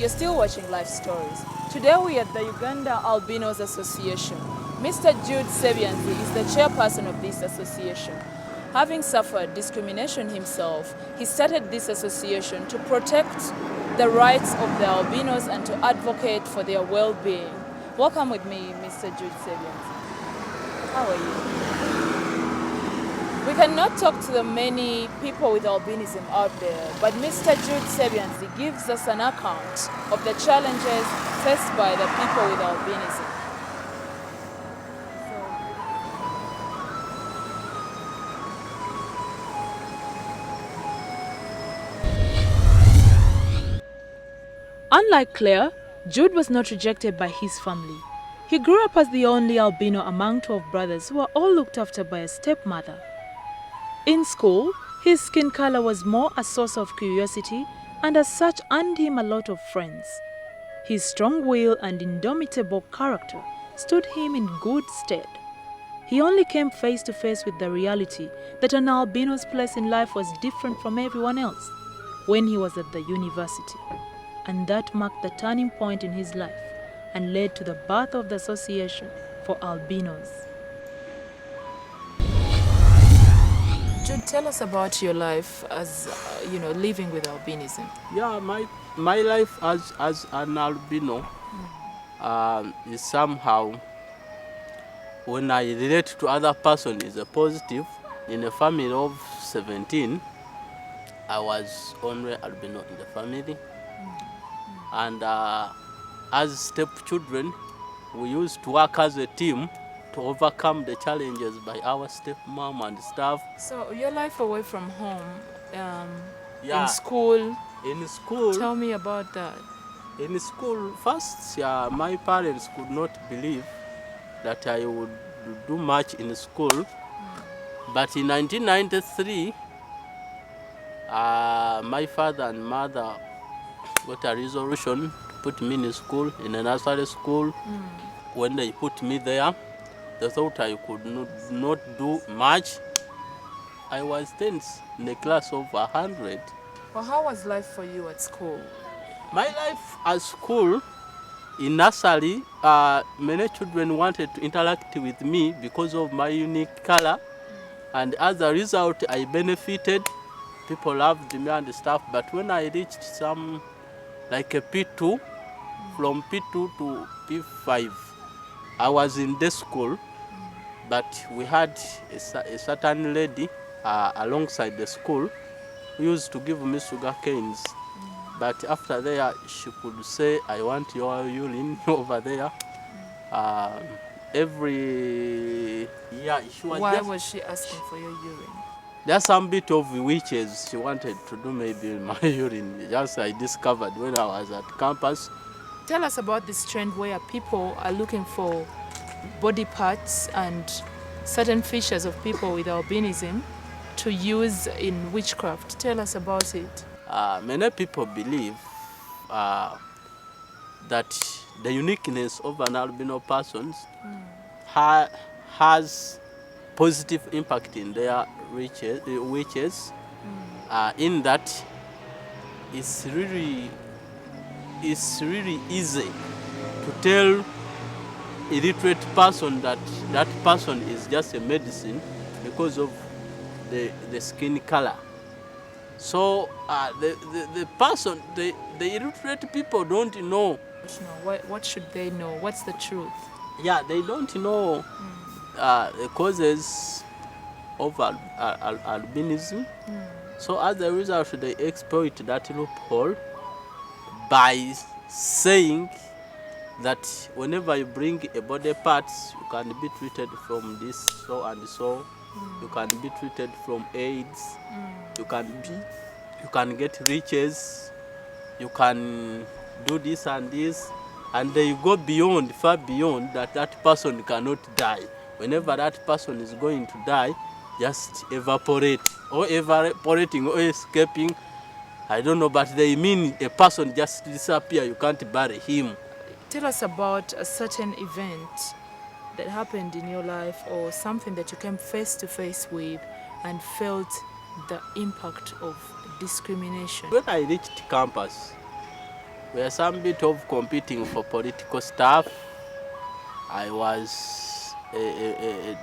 You're still watching Life Stories. Today we are at the Uganda Albinos Association. Mr. Jude is the chairperson of this association. Having suffered discrimination himself, he started this association to protect the rights of the albinos and to advocate for their well-being. Welcome with me, Mr. Jude Sebians. How are you? We cannot talk to the many people with albinism out there, but Mr. Jude Sebians gives us an account of the challenges faced by the people with albinism. Unlike Claire, Jude was not rejected by his family. He grew up as the only albino among 12 brothers who were all looked after by a stepmother. In school, his skin color was more a source of curiosity and as such earned him a lot of friends. His strong will and indomitable character stood him in good stead. He only came face to face with the reality that an albino's place in life was different from everyone else when he was at the university. And that marked the turning point in his life and led to the birth of the Association for Albinos. Jude, tell us about your life as, living with albinism. Yeah, my life as an albino is somehow, when I relate to other person, is a positive. In a family of 17, I was only albino in the family. And as stepchildren, we used to work as a team to overcome the challenges by our stepmom and stuff. So your life away from home, in school. In school. Tell me about that. In school, first, my parents could not believe that I would do much in school. But in 1993, my father and mother got a resolution to put me in school, in a nursery school. When they put me there, they thought I could not do much. I was tense in a class of 100. Well, how was life for you at school? My life at school, in nursery, many children wanted to interact with me because of my unique color. And as a result, I benefited. People loved me and stuff. But when I reached like a P2, from P2 to P5, I was in the school, but we had a certain lady alongside the school who used to give me sugar canes. But after that, she could say, I want your urine over there. Every year, she was. Why was she asking for your urine? There's some bit of witches she wanted to do maybe in my urine. Just I discovered when I was at campus. Tell us about this trend where people are looking for body parts and certain features of people with albinism to use in witchcraft. Tell us about it. Many people believe that the uniqueness of an albino person has positive impact in their witches, in that it's really easy to tell illiterate person that that person is just a medicine because of the skin color. So the illiterate people don't know. What should they know? What's the truth? Yeah, they don't know the causes of albinism. So as a result, they exploit that loophole by saying that whenever you bring a body parts, you can be treated from this so and so. You can be treated from AIDS. You can get riches. You can do this and this, and they go beyond, far beyond that person cannot die. Whenever that person is going to die, just evaporating or escaping. I don't know, but they mean a person just disappear. You can't bury him. Tell us about a certain event that happened in your life or something that you came face to face with and felt the impact of discrimination. When I reached campus, were some bit of competing for political stuff. I was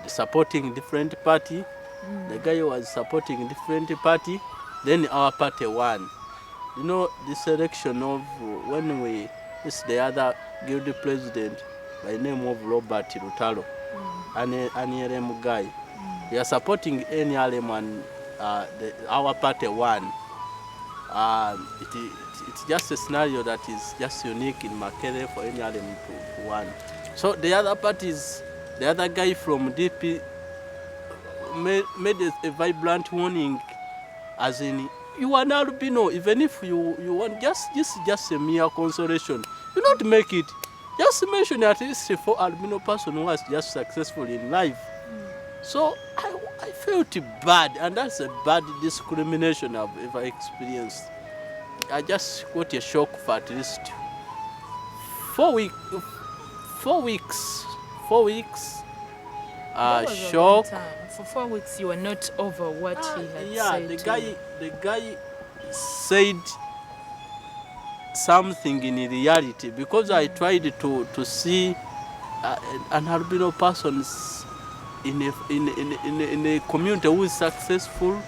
supporting different party. The guy was supporting different party. Then our party won. You know, this election of when this the other guild president by the name of Robert Lutalo, an NRM guy. We are supporting NRM and our party won. It's just a scenario that is just unique in Makere for NRM to win. So the other parties, the other guy from DP made a vibrant warning, as in, you are an albino, even if you want, this is just a mere consolation. You not make it. Just mention at least 4 albino person who was just successful in life. So I felt bad, and that's a bad discrimination I've ever experienced. I just got a shock for at least 4 weeks. 4 weeks. 4 weeks. Shock. For 4 weeks, you were not over what he had said. The guy said something in reality, because I tried to see an albino person in a community who is successful,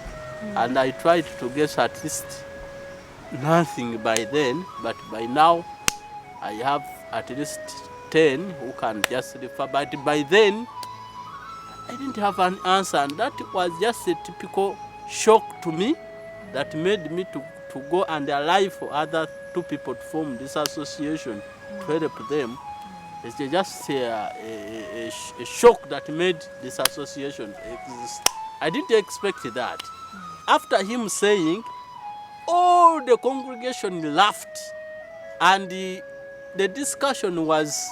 and I tried to guess at least nothing by then, but by now I have at least 10 who can just refer. But by then I didn't have an answer, and that was just a typical shock to me that made me to go and ally for other 2 people to form this association to help them. It's just a shock that made this association exist. I didn't expect that. After him saying, all the congregation laughed, and the discussion was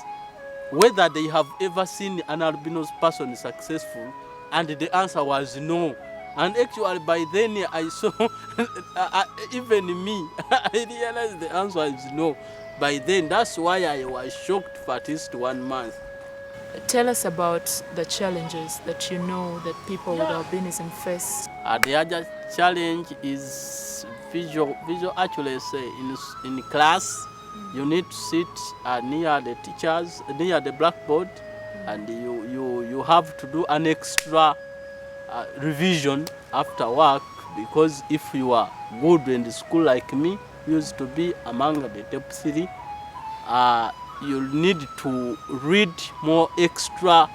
whether they have ever seen an albino person successful, and the answer was no. And actually by then I saw, even me, I realized the answer is no. By then, that's why I was shocked for at least 1 month. Tell us about the challenges that you know that people with albinism face. The other challenge is visual accuracy in class. You need to sit near the teachers, near the blackboard, and you have to do an extra revision after work, because if you are good in the school like me, used to be among the top 3, you'll need to read more extra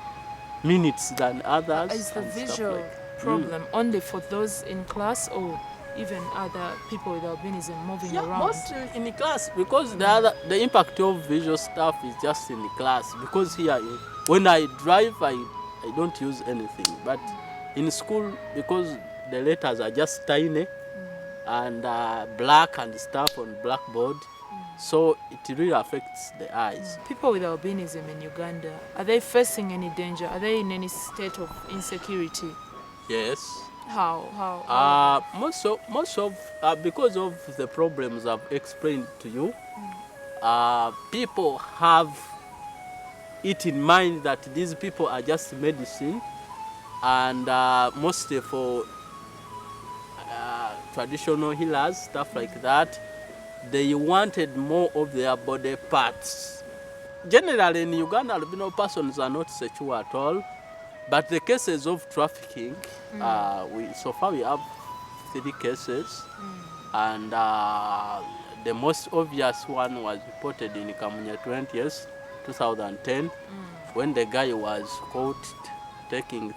minutes than others. Is the visual problem only for those in class, or even other people with albinism moving around? Mostly in the class, because the impact of visual stuff is just in the class. Because here, when I drive, I don't use anything. But in school, because the letters are just tiny, and black and stuff on blackboard, so it really affects the eyes. People with albinism in Uganda, are they facing any danger? Are they in any state of insecurity? Yes. How? Most of because of the problems I've explained to you, people have it in mind that these people are just medicine, and mostly for traditional healers, stuff like that. They wanted more of their body parts. Generally in Uganda, albino persons are not secure at all, but the cases of trafficking, so far we have 3 cases, and the most obvious one was reported in Kamunya 20th, 2010, when the guy was caught trafficking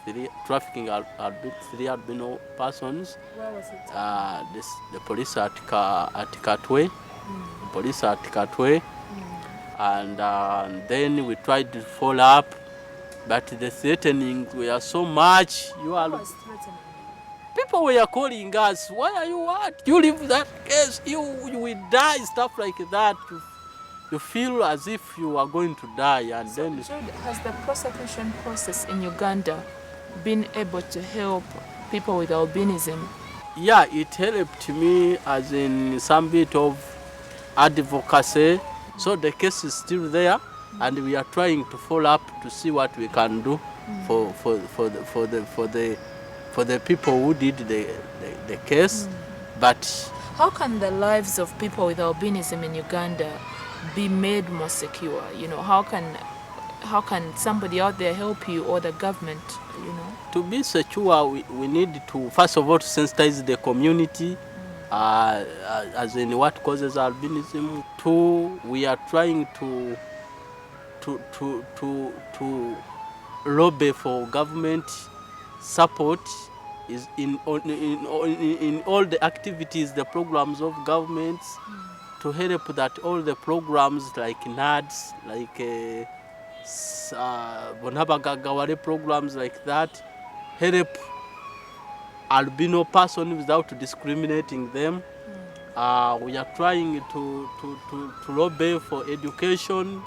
3 albino persons. Where was it? The police at Katwe, and then we tried to follow up, but the threatenings were so much. Who was threatening? People were calling us, why are you what? You leave that case, you will die, stuff like that. You feel as if you are going to die, and then... Jude, has the prosecution process in Uganda been able to help people with albinism? Yeah, it helped me as in some bit of advocacy. So the case is still there, and we are trying to follow up to see what we can do for the people who did the case. But How can the lives of people with albinism in Uganda be made more secure? You know, how can somebody out there help you, or the government, you know? To be secure, we need to, first of all, to sensitize the community, as in what causes albinism. Two, we are trying to lobby for government support is in all the activities, the programs of governments, to help that all the programs like NADS, like Bonabagagaware programs like that, help albino person without discriminating them. We are trying to lobby for education,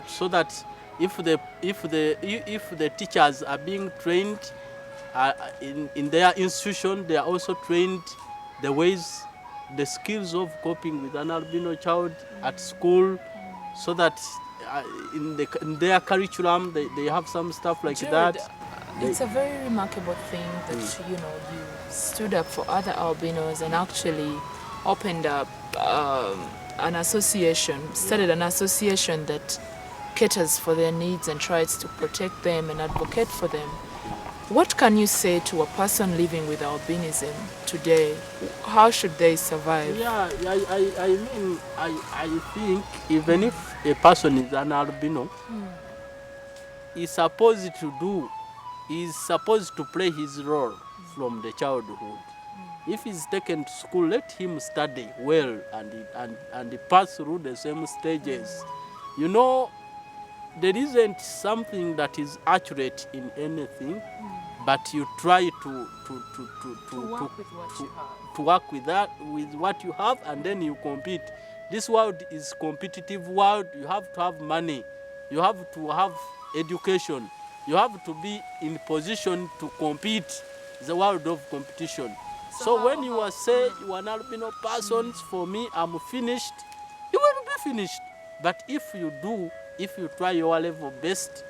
so that if the teachers are being trained in their institution, they are also trained the ways, the skills of coping with an albino child at school, so that in their curriculum they have some stuff like Jude, that. It's a very remarkable thing that you stood up for other albinos and actually opened up an association, started an association that caters for their needs and tries to protect them and advocate for them. What can you say to a person living with albinism today? How should they survive? Yeah, I think even if a person is an albino, he's supposed to play his role from the childhood. If he's taken to school, let him study well and pass through the same stages. You know, there isn't something that is accurate in anything, but you try to work with what you have, and then you compete. This world is competitive world. You have to have money. You have to have education. You have to be in position to compete. The world of competition. So when you are say you are an albino person, for me, I'm finished, you will be finished. But if you try your level best,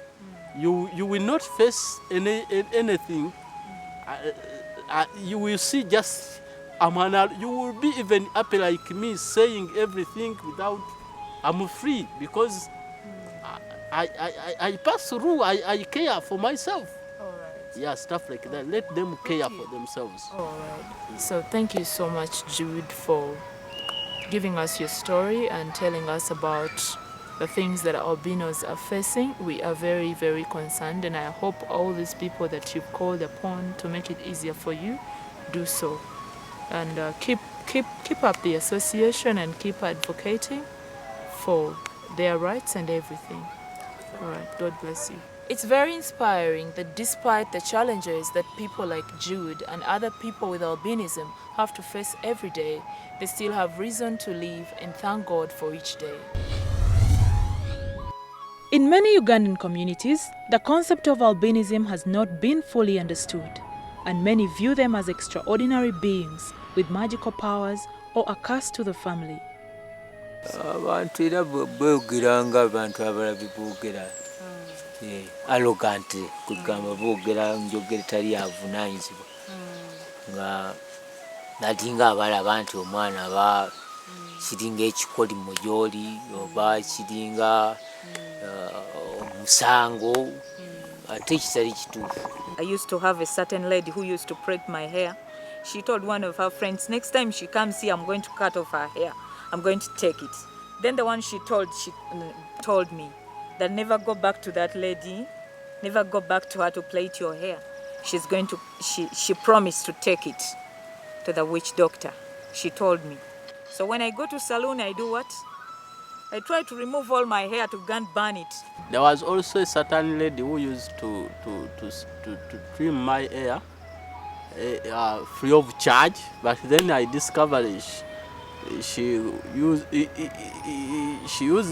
you will not face anything. You will see just you will be even happy like me, saying everything without, I'm free, because I pass through, I care for myself. Yeah, stuff like that. Let them care for themselves. All right. So thank you so much, Jude, for giving us your story and telling us about the things that albinos are facing. We are very, very concerned, and I hope all these people that you've called upon to make it easier for you do so. And keep up the association and keep advocating for their rights and everything. All right. God bless you. It's very inspiring that despite the challenges that people like Jude and other people with albinism have to face every day, they still have reason to live and thank God for each day. In many Ugandan communities, the concept of albinism has not been fully understood, and many view them as extraordinary beings with magical powers or a curse to the family. Abantu era boogera abantu abalabi boogera arrogant, kugamba boogera njogera etali yavunaanyizibwa nga nati nga abalaba nti omwana aba kiringa ekikoli mu gyoli oba kiringa omusango ate kitali kituufu. I used to have a certain lady who used to braid my hair. She told one of her friends, next time she comes here, I'm going to cut off her hair. I'm going to take it. Then the one she told me that never go back to that lady, never go back to her to plait your hair. She promised to take it to the witch doctor. She told me. So when I go to salon, I do what? I try to remove all my hair to go and burn it. There was also a certain lady who used to trim my hair free of charge, but then I discovered she used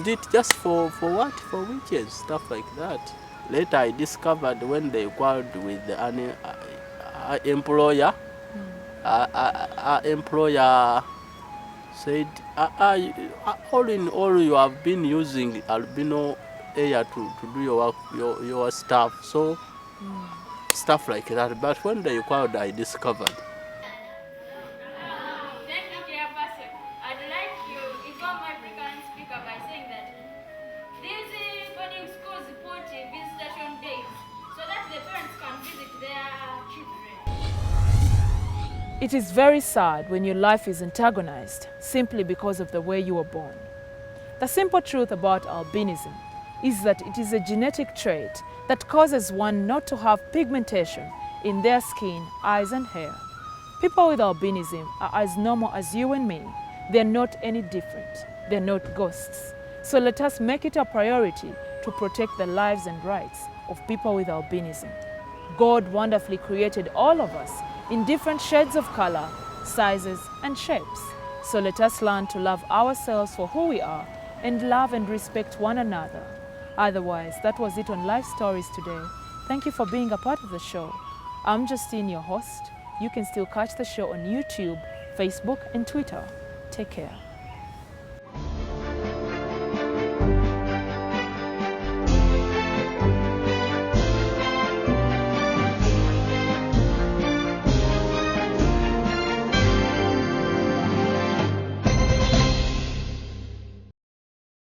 it just for what? For witches, stuff like that. Later I discovered when they quarreled with an employer, our employer said, all in all, you have been using albino hair to do your stuff, so stuff like that. But when they quarreled, I discovered. It is very sad when your life is antagonized simply because of the way you were born. The simple truth about albinism is that it is a genetic trait that causes one not to have pigmentation in their skin, eyes and hair. People with albinism are as normal as you and me. They're not any different. They're not ghosts. So let us make it a priority to protect the lives and rights of people with albinism. God wonderfully created all of us in different shades of color, sizes and shapes. So let us learn to love ourselves for who we are and love and respect one another. Otherwise, that was it on Life Stories today. Thank you for being a part of the show. I'm Justine, your host. You can still catch the show on YouTube, Facebook and Twitter. Take care.